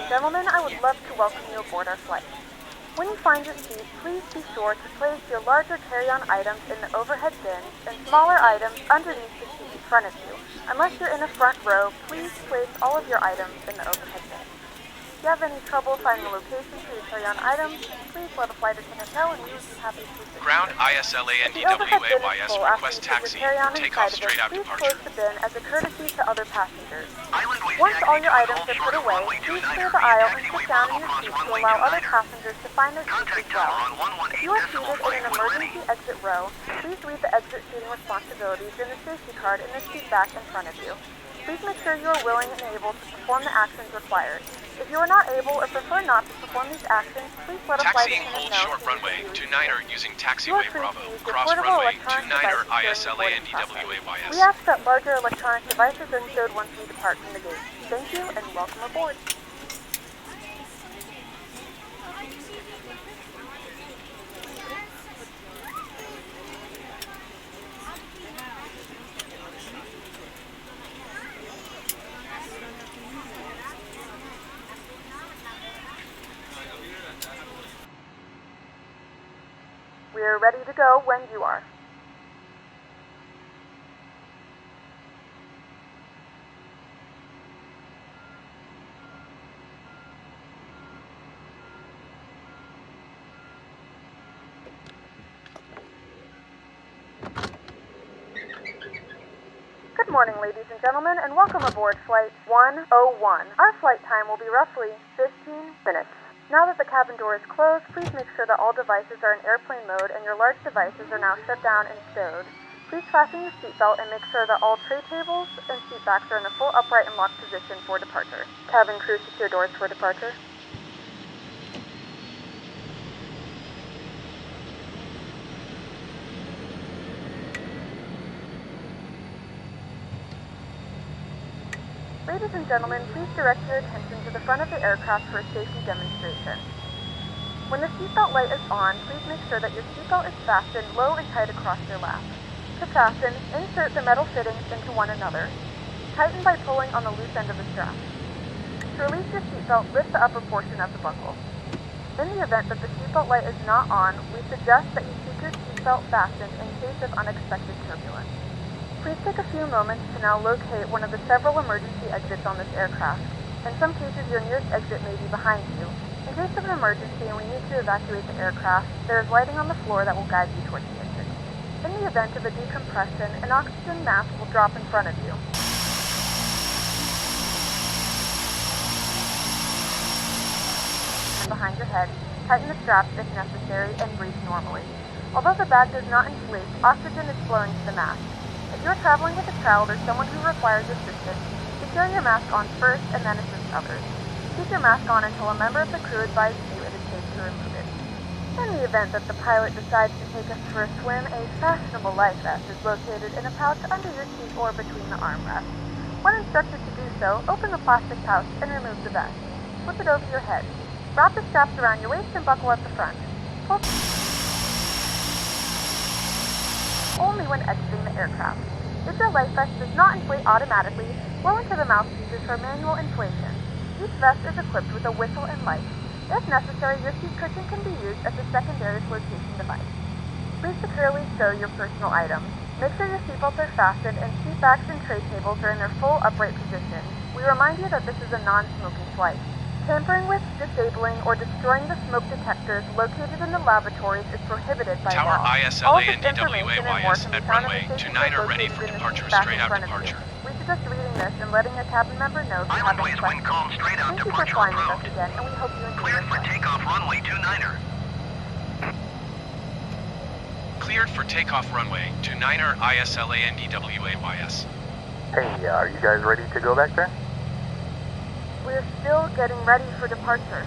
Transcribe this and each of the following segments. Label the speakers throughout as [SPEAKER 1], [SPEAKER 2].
[SPEAKER 1] and gentlemen, I would love to welcome you aboard our flight. When you find your seat, please be sure to place your larger carry-on items in the overhead bins and smaller items underneath the seat in front of you. Unless you're in the front row, please place all of your items in the overhead bin. If you have any trouble finding a location for your carry-on items, please let a flight attendant know and we would be happy to assist you.
[SPEAKER 2] Ground ISLANDWAYS request taxi for takeoff straight out
[SPEAKER 1] please
[SPEAKER 2] departure.
[SPEAKER 1] close the bin as a courtesy to other passengers. Once all your items are put away, please clear the aisle and sit down in your seat to allow other passengers to find their seats as well. If you are seated in an emergency exit row, please read the exit seating responsibilities in the safety card in the seat back in front of you. Please make sure you are willing and able to perform the actions required. If you are not able or prefer not to perform these actions, please let a flight
[SPEAKER 2] Taxiing
[SPEAKER 1] attendant
[SPEAKER 2] Old
[SPEAKER 1] know.
[SPEAKER 2] Short Runway 29er using
[SPEAKER 1] You are
[SPEAKER 2] taxiway
[SPEAKER 1] free
[SPEAKER 2] Bravo.
[SPEAKER 1] to use your
[SPEAKER 2] Cross
[SPEAKER 1] portable
[SPEAKER 2] runway
[SPEAKER 1] electronic
[SPEAKER 2] 29er
[SPEAKER 1] devices during the boarding process.
[SPEAKER 2] ISLANDWAYS.
[SPEAKER 1] We ask that larger electronic devices are stowed once we depart from the gate. Thank you and welcome aboard. We are ready to go when you are. Good morning, ladies and gentlemen, and welcome aboard Flight 101. Our flight time will be roughly 15 minutes. Now that the cabin door is closed, please make sure that all devices are in airplane mode and your large devices are now shut down and stowed. Please fasten your seatbelt and make sure that all tray tables and seat backs are in the full upright and locked position for departure. Cabin crew, secure doors for departure. Ladies and gentlemen, please direct your attention to the front of the aircraft for a safety demonstration. When the seatbelt light is on, please make sure that your seatbelt is fastened low and tight across your lap. To fasten, insert the metal fittings into one another. Tighten by pulling on the loose end of the strap. To release your seatbelt, lift the upper portion of the buckle. In the event that the seatbelt light is not on, we suggest that you keep your seatbelt fastened in case of unexpected turbulence. Please take a few moments to now locate one of the several emergency exits on this aircraft. In some cases, your nearest exit may be behind you. In case of an emergency and we need to evacuate the aircraft, there is lighting on the floor that will guide you towards the exit. In the event of a decompression, an oxygen mask will drop in front of you. And behind your head, tighten the straps if necessary and breathe normally. Although the bag does not inflate, oxygen is flowing to the mask. If you are traveling with a child or someone who requires assistance, secure your mask on first and then assist others. Keep your mask on until a member of the crew advises you it is safe to remove it. In the event that the pilot decides to take us for a swim, a fashionable life vest is located in a pouch under your seat or between the armrests. When instructed to do so, open the plastic pouch and remove the vest. Flip it over your head. Wrap the straps around your waist and buckle at the front. Pull only when exiting the aircraft. If your life vest does not inflate automatically, blow into the mouthpieces for manual inflation. Each vest is equipped with a whistle and light. If necessary, your seat cushion can be used as a secondary flotation device. Please securely stow your personal items. Make sure your seatbelts are fastened and seat backs and tray tables are in their full upright position. We remind you that this is a non-smoking flight. Tampering with, disabling, or destroying the smoke detectors located in the lavatories is prohibited by
[SPEAKER 2] Tower
[SPEAKER 1] law.
[SPEAKER 2] ISLANDWAYS at runway 29er ready for departure, straight out departure.
[SPEAKER 1] We suggest reading this and letting a cabin member know if you have any questions. Thank you for flying with us again, and we hope you enjoy your flight.
[SPEAKER 3] Takeoff runway 29er.
[SPEAKER 2] Cleared for takeoff runway 29er ISLANDWAYS.
[SPEAKER 4] Hey, are you guys ready to go back there?
[SPEAKER 1] We're still getting ready for departure.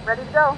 [SPEAKER 1] Ready to go.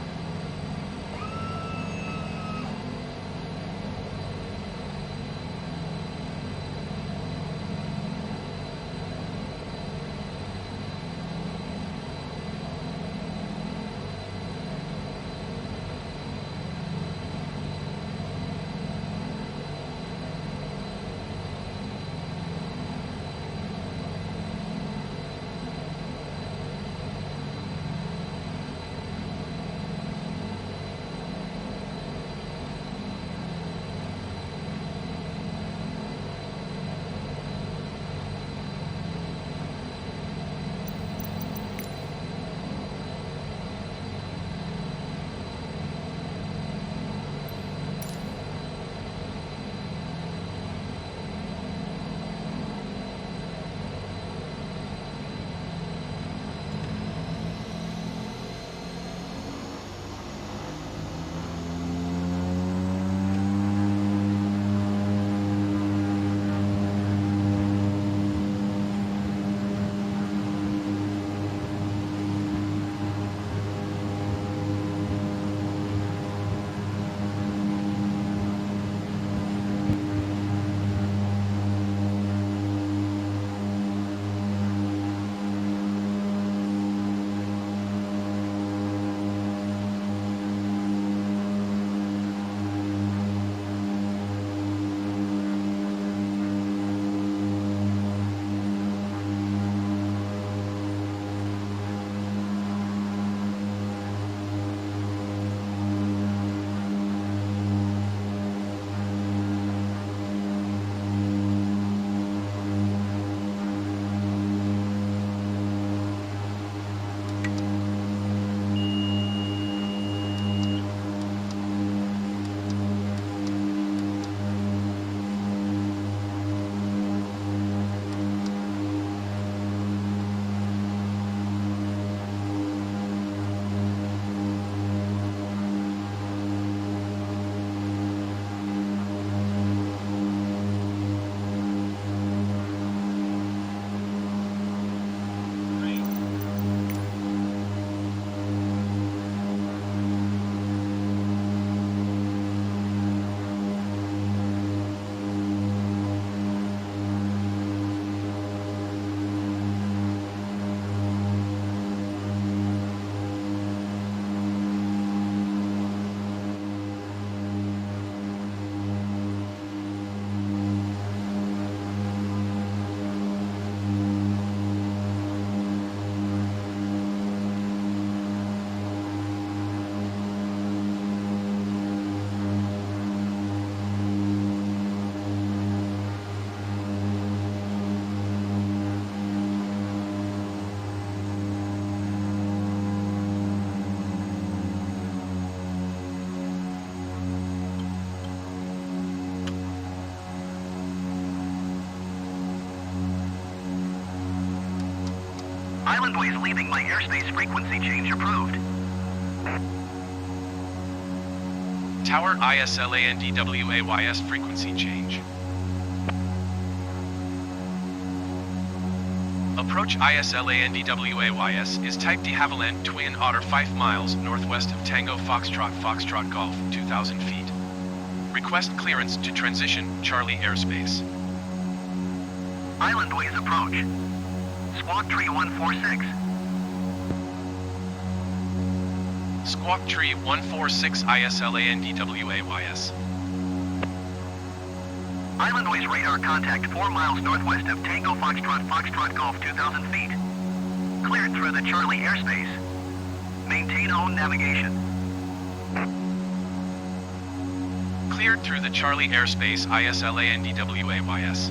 [SPEAKER 3] Island ways leaving my airspace frequency change approved.
[SPEAKER 2] Tower ISLANDWAYS frequency change. Approach ISLANDWAYS is type D Havilland Twin Otter 5 miles northwest of Tango Foxtrot Golf 2,000 feet. Request clearance to transition Charlie airspace.
[SPEAKER 3] Island ways approach. Squawk Tree 146.
[SPEAKER 2] Squawk Tree 146 ISLANDWAYS.
[SPEAKER 3] Island ways radar contact 4 miles northwest of Tango Foxtrot Golf 2,000 feet. Cleared through the Charlie airspace. Maintain own navigation.
[SPEAKER 2] Cleared through the Charlie airspace ISLANDWAYS.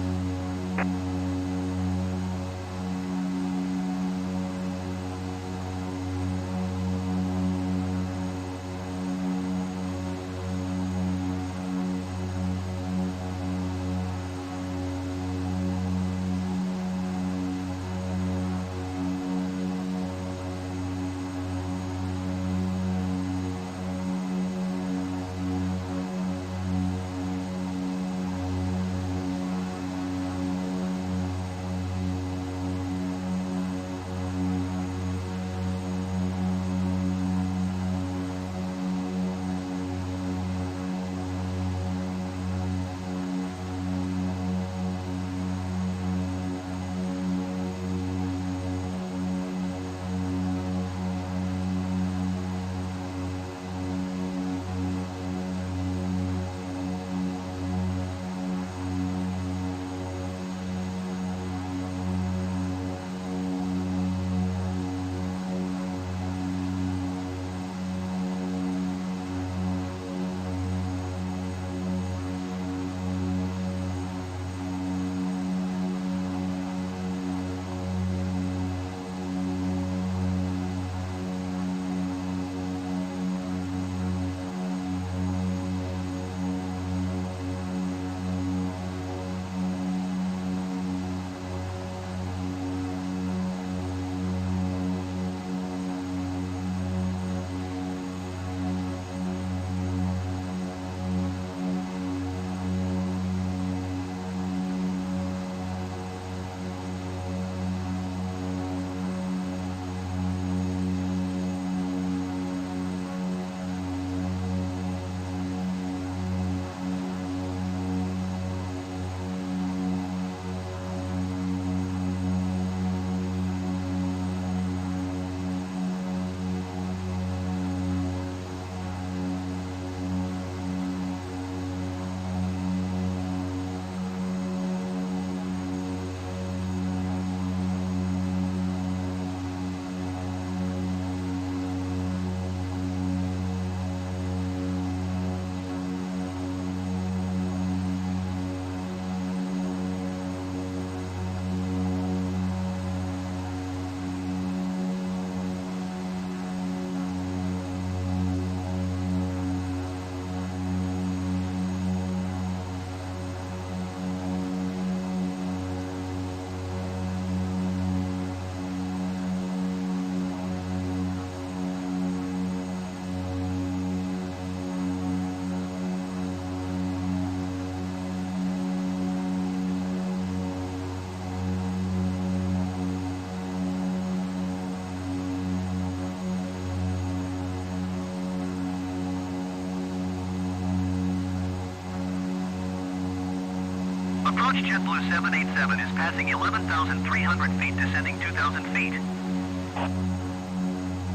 [SPEAKER 3] Approach JetBlue 787 is passing 11,300 feet, descending 2,000 feet.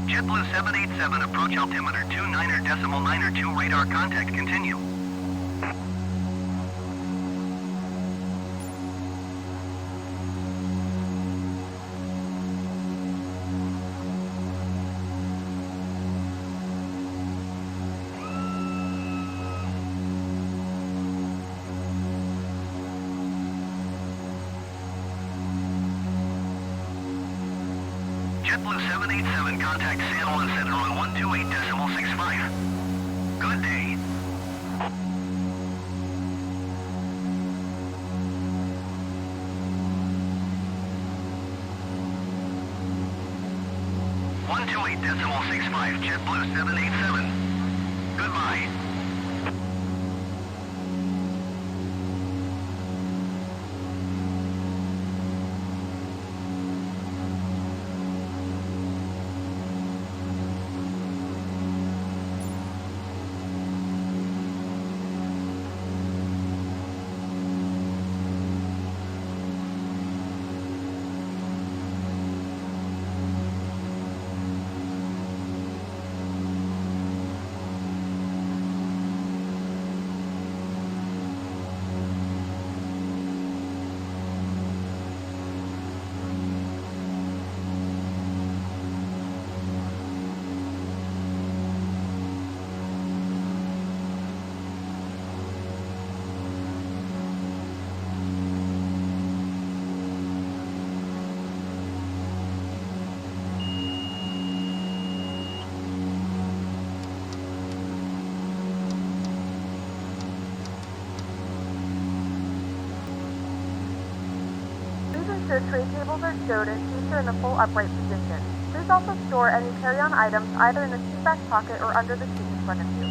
[SPEAKER 3] JetBlue 787, approach altimeter 29.902, radar contact, continue. JetBlue 787, contact San Juan Center on 128.65. Good day. .65, JetBlue 787. Goodbye.
[SPEAKER 1] Ensure tray tables are stowed and seats are in the full upright position. Please also store any carry-on items either in the seat back pocket or under the seat in front of you.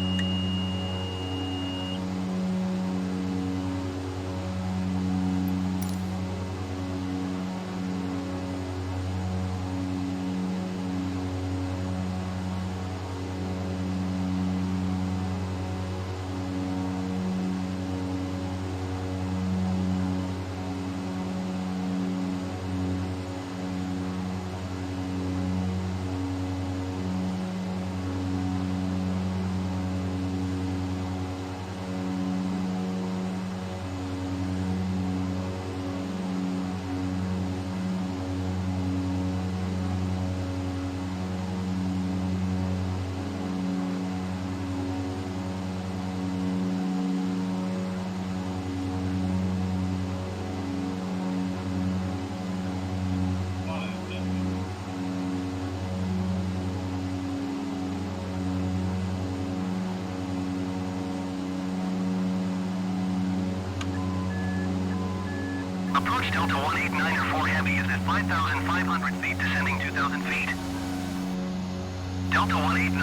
[SPEAKER 1] Approach Delta 189 Heavy is at 5,500 feet, descending 2,000 feet. Delta 189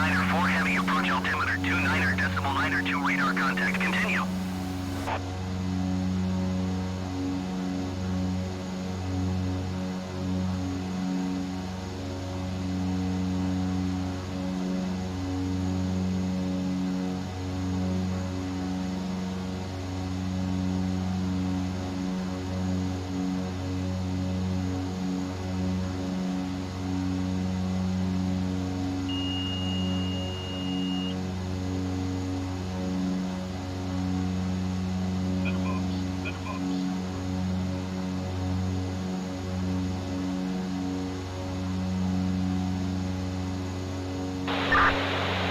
[SPEAKER 1] Heavy, approach altimeter 29.902, radar contact, continue.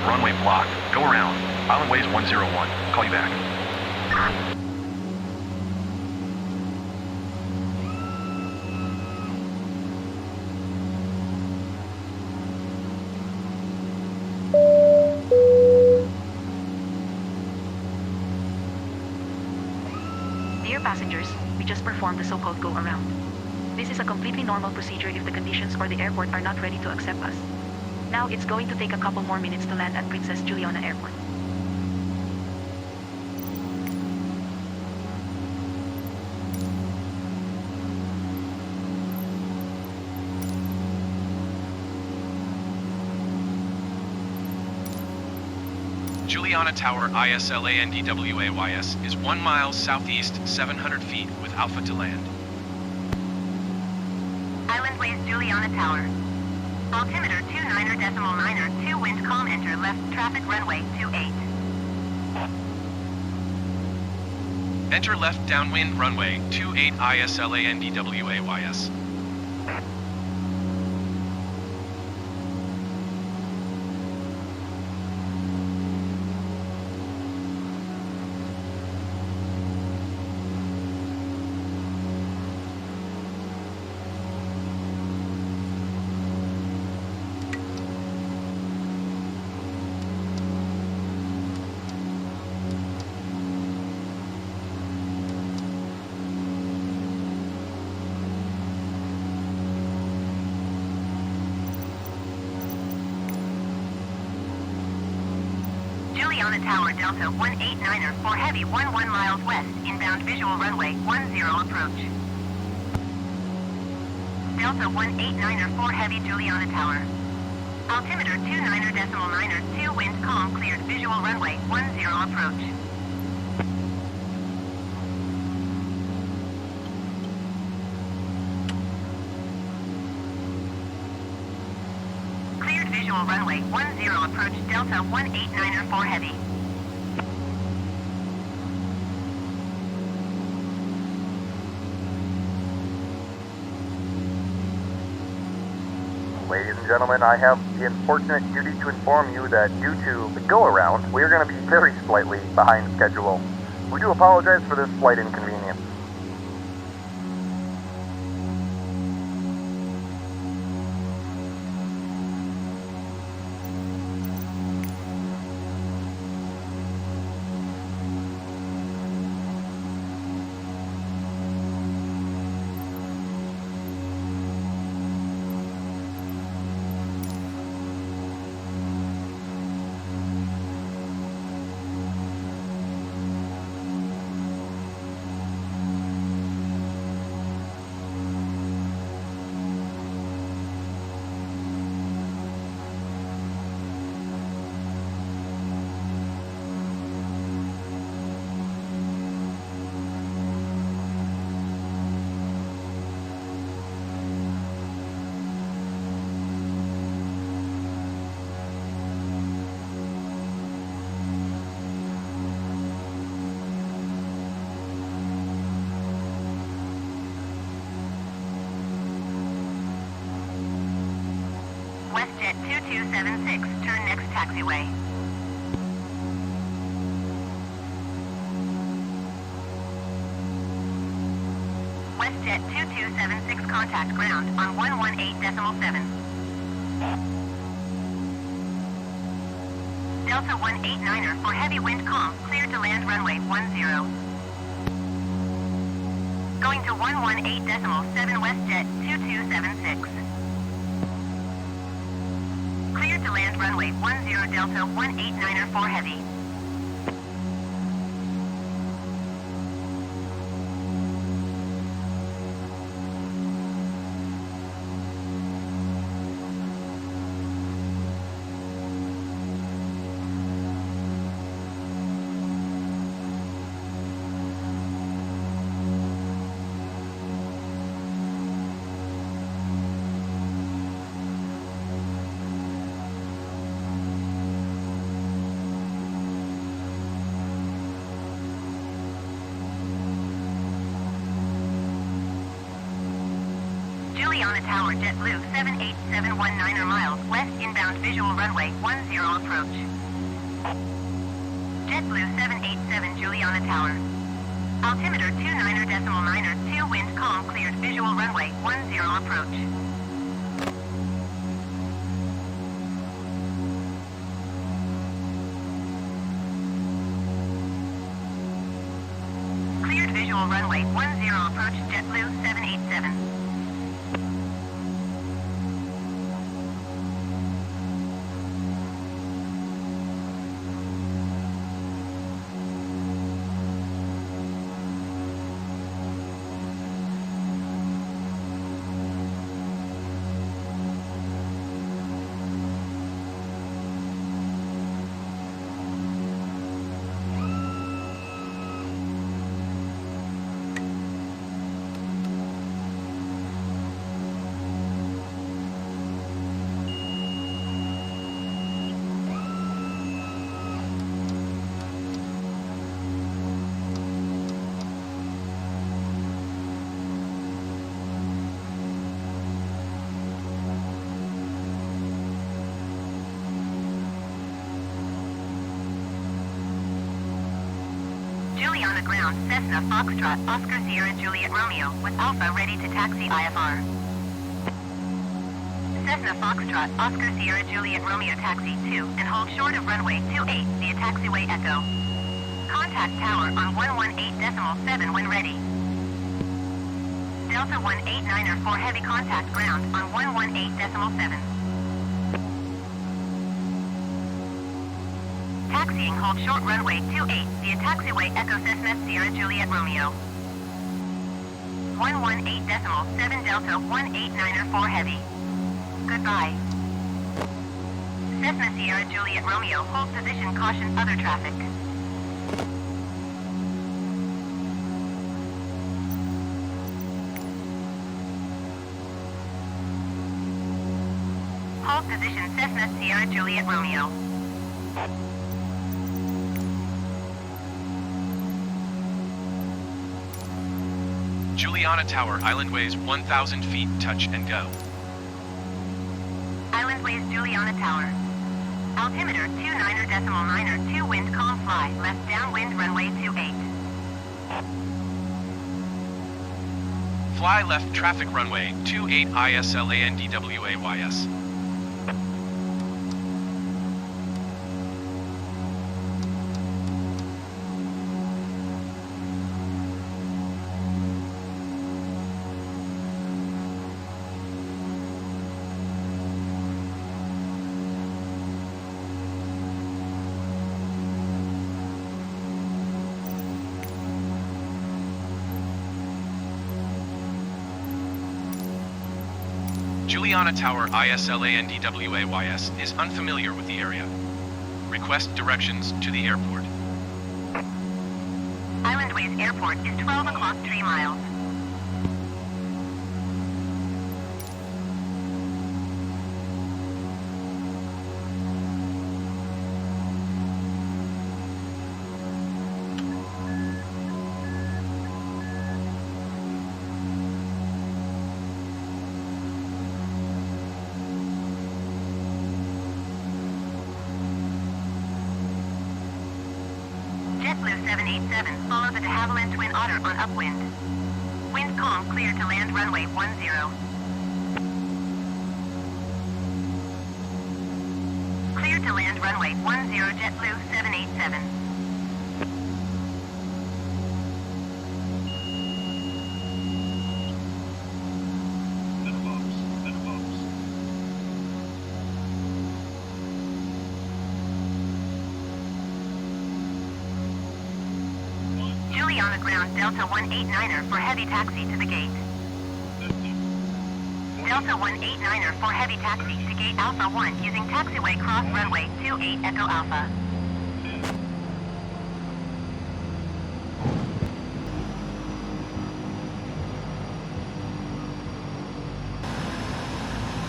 [SPEAKER 2] Runway blocked. Go around. Island Ways 101. Call you back.
[SPEAKER 5] Dear passengers, we just performed the so-called go-around. This is a completely normal procedure if the conditions or the airport are not ready to accept us. Now it's going to take a couple more minutes to land at Princess Juliana Airport.
[SPEAKER 2] Juliana Juliana Tower ISLANDWAYS is 1 mile southeast, 700 feet with Alpha to land.
[SPEAKER 3] Island Ways Juliana Tower. Altimeter 29.9, 2 wind calm, enter left traffic runway 28.
[SPEAKER 2] Enter left downwind runway 28 ISLANDWAYS.
[SPEAKER 3] Juliana Tower Delta 189er for heavy 11 miles west, inbound visual runway 10 approach. Delta 189er for heavy Juliana Tower. Altimeter 29.9, 2 wind calm, cleared visual runway 10 approach. Cleared visual runway 10 approach, Delta 189er for heavy.
[SPEAKER 4] Ladies and gentlemen, I have the unfortunate duty to inform you that due to the go-around, we're going to be very slightly behind schedule. We do apologize for this slight inconvenience.
[SPEAKER 3] WestJet 2276, turn next taxiway. WestJet 2276, contact ground on 118.7. Delta 189er for heavy wind calm, clear to land runway 10. Going to 118.7 WestJet 2276. Cleared to land runway 10 Delta 189er for heavy. Juliana Tower JetBlue 78719er miles west, inbound visual runway 10 approach. JetBlue 787 Juliana Tower. Altimeter 29.9, 2 wind calm, cleared visual runway 10 approach. Cleared visual runway 10 approach, JetBlue 787. Juliana ground, Cessna Foxtrot, Oscar Sierra Juliet Romeo, with Alpha ready to taxi IFR. Cessna Foxtrot, Oscar Sierra Juliet Romeo taxi 2, and hold short of runway 28 via taxiway Echo. Contact tower on 118.7 when ready. Delta 189er for heavy contact ground on 118.7. Taxiing hold short runway 28 via taxiway Echo Cessna Sierra Juliet Romeo. 118.7 Delta 189er for heavy. Goodbye. Cessna Sierra Juliet Romeo hold position, caution other traffic. Hold position Cessna Sierra Juliet Romeo.
[SPEAKER 2] Juliana Tower, Islandways 1,000 feet, touch and go.
[SPEAKER 3] Islandways Juliana Tower. Altimeter 29.9, 2 wind calm fly, left downwind runway 28.
[SPEAKER 2] Fly left traffic runway 28 ISLANDWAYS. Juliana Tower, ISLANDWAYS, is unfamiliar with the area. Request directions to the airport.
[SPEAKER 3] Islandways Airport is 12 o'clock 3 miles. JetBlue 787, follow the de Havilland Twin Otter on upwind. Wind calm, clear to land runway 10. Clear to land runway 10, JetBlue 787. Juliana ground, Delta 189er for heavy taxi to the gate. Delta 189er for heavy taxi to gate Alpha 1 using taxiway cross runway 28 Echo Alpha.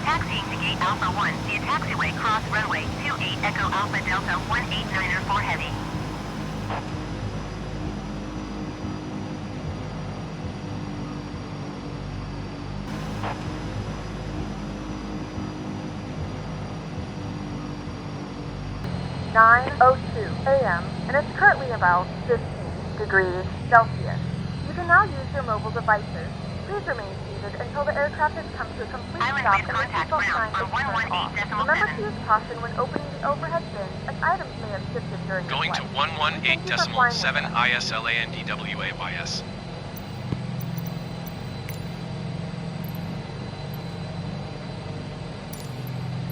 [SPEAKER 3] Taxiing to gate Alpha 1 via taxiway cross runway 28 Echo Alpha Delta 189er for heavy.
[SPEAKER 1] AM, and it's currently about 15 degrees Celsius. You can now use your mobile devices. Please remain seated until the aircraft has come to a complete stop and the seatbelt sign is turned off. Remember to use caution when opening the overhead bins, as items may have shifted during the
[SPEAKER 2] Going
[SPEAKER 1] flight.
[SPEAKER 2] to 118.7 ISLANDWAYS.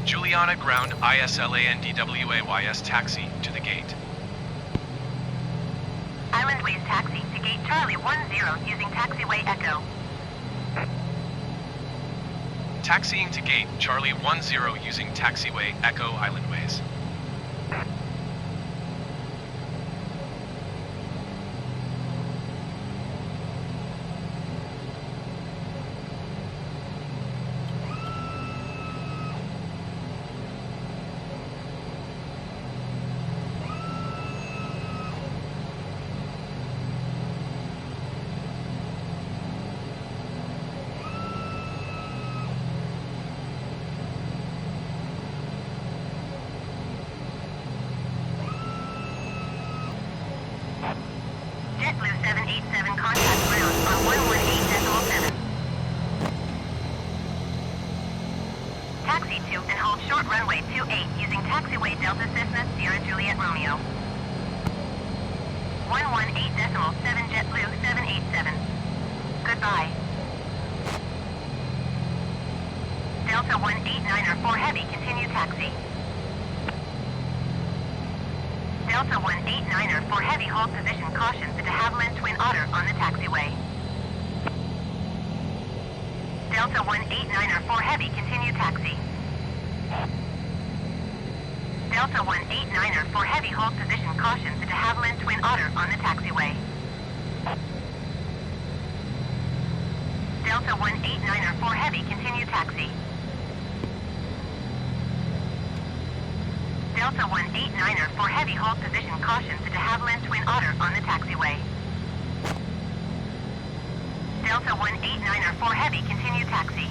[SPEAKER 2] Juliana ground, ISLANDWAYS taxi to the gate.
[SPEAKER 3] Islandways taxi to gate Charlie 10 using taxiway Echo.
[SPEAKER 2] Taxiing to gate Charlie 10 using taxiway Echo Islandways.
[SPEAKER 3] 1187 contact ground on 118.7. Taxi to and hold short runway 28 using taxiway Delta Cessna Sierra Juliet Romeo. 118.7 JetBlue 787. Goodbye. Delta 189er 4 Heavy, continue taxi. Delta 189er 4 Heavy, hold position, caution to de Havilland Twin Otter on the taxiway. Delta 189er 4 Heavy, continue taxi. Delta 189er 4 Heavy, hold position, caution to de Havilland Twin Otter on the taxiway. Delta 189er 4 Heavy, continue taxi. Delta 189er 4 Heavy, hold position, caution to de Havilland Twin Otter on the taxiway. Delta 189er 4 Heavy, continue taxi.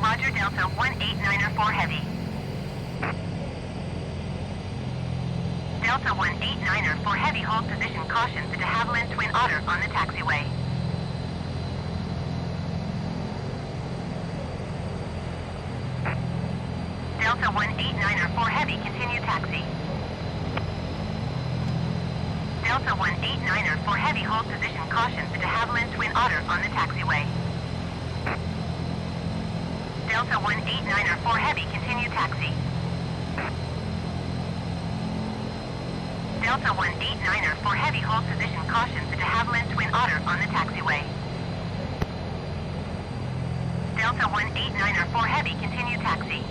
[SPEAKER 3] Roger, Delta 189er 4 Heavy. Delta 189er 4 Heavy, hold position, caution to de Havilland Twin Otter on the taxiway. Delta 189er 4 Heavy, continue taxi. Delta 189er 4 Heavy, hold position, caution to de Havilland Twin Otter on the taxiway. Delta 189er 4 Heavy, continue taxi. Delta 189er 4 Heavy, hold position, caution to de Havilland Twin Otter on the taxiway. Delta 189er 4 Heavy, continue taxi.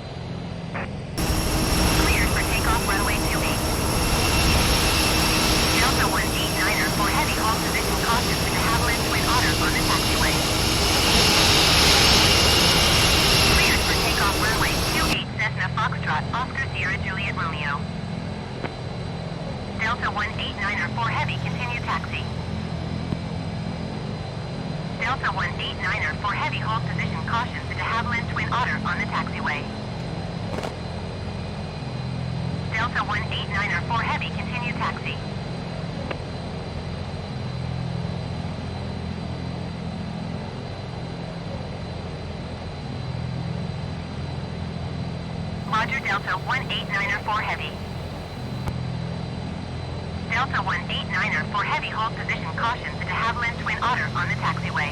[SPEAKER 3] Cleared for takeoff runway 28. Delta 189er 4 Heavy, hold position, caution to de Havilland Twin Otter on the taxiway. Cleared for takeoff runway 28 Cessna Foxtrot, Oscar Sierra Juliet Romeo. Delta 189er 4 Heavy, continue taxi. Delta 189er 4 Heavy, hold position, caution to de Havilland Twin Otter on the taxiway. Delta 189er 4 Heavy, continue taxi. Roger, Delta 189er 4 Heavy. Delta 189er 4 Heavy, hold position, caution to de Havilland Twin Otter on the taxiway.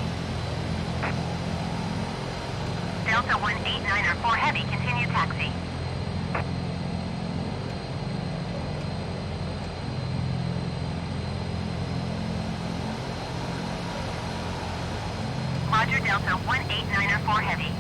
[SPEAKER 3] Delta 189er 4 Heavy, continue taxi. Roger, Delta 189er 4 Heavy.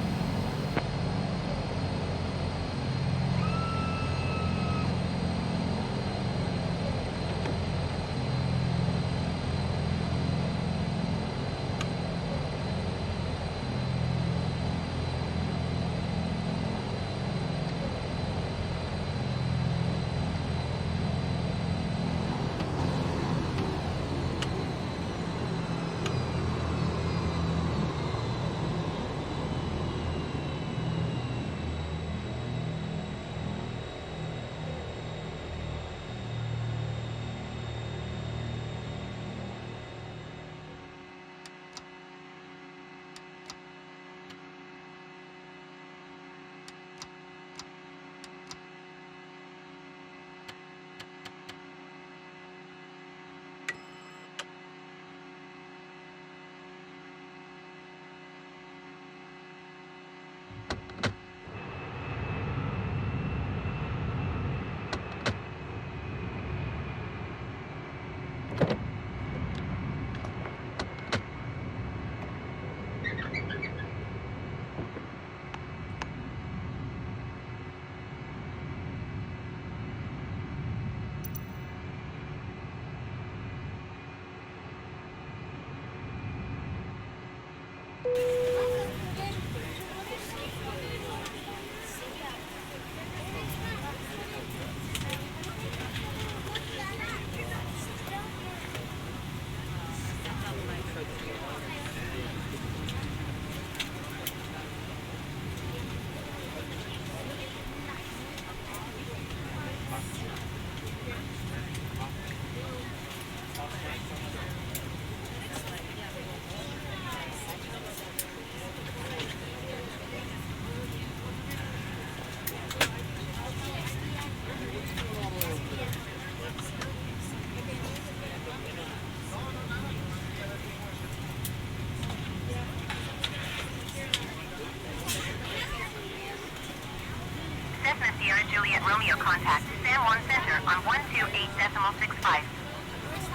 [SPEAKER 3] Juliet Romeo contact San Juan Center on 128.65.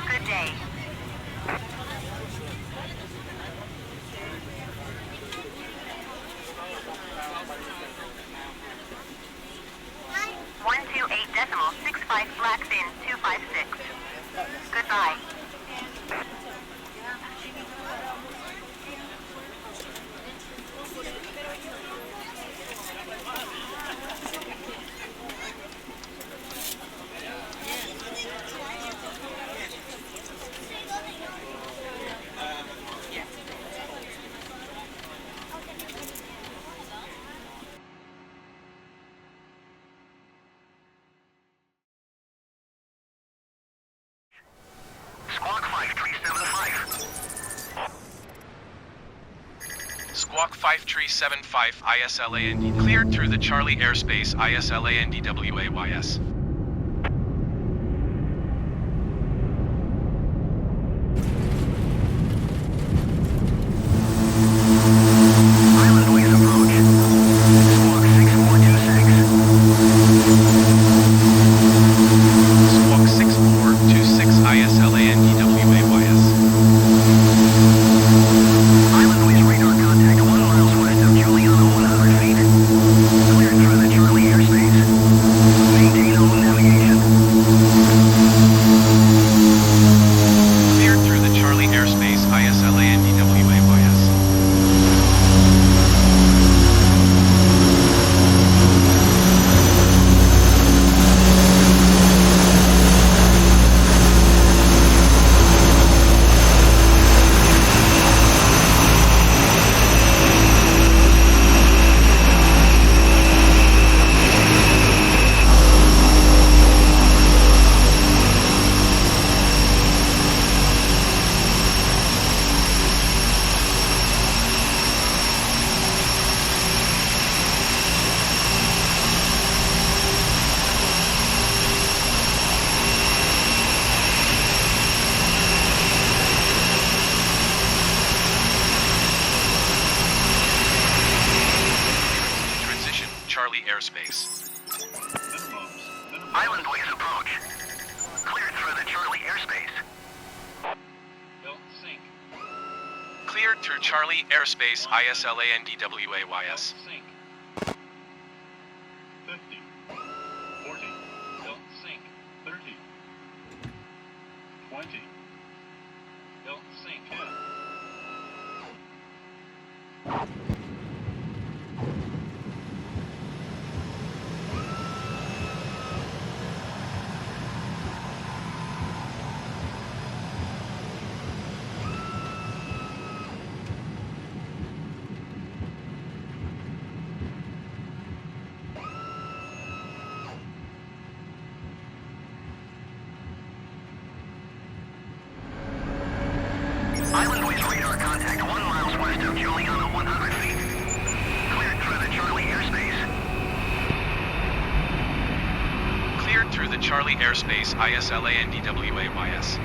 [SPEAKER 3] Good day. Blackfin 256. Goodbye.
[SPEAKER 2] Squawk 5375 ISLAND. Cleared through the Charlie airspace ISLANDWAYS. Airspace.
[SPEAKER 3] Island ways approach. Cleared through the Charlie airspace.
[SPEAKER 2] Don't sink. Cleared through Charlie airspace ISLANDWAYS.
[SPEAKER 6] Sink. 50. 40. Don't sink. 30. 20. Don't sink. 10.
[SPEAKER 3] Island ways radar contact 1 miles west of Juliana 100 feet. Cleared through the Charlie airspace.
[SPEAKER 2] Cleared through the Charlie airspace ISLANDWAYS.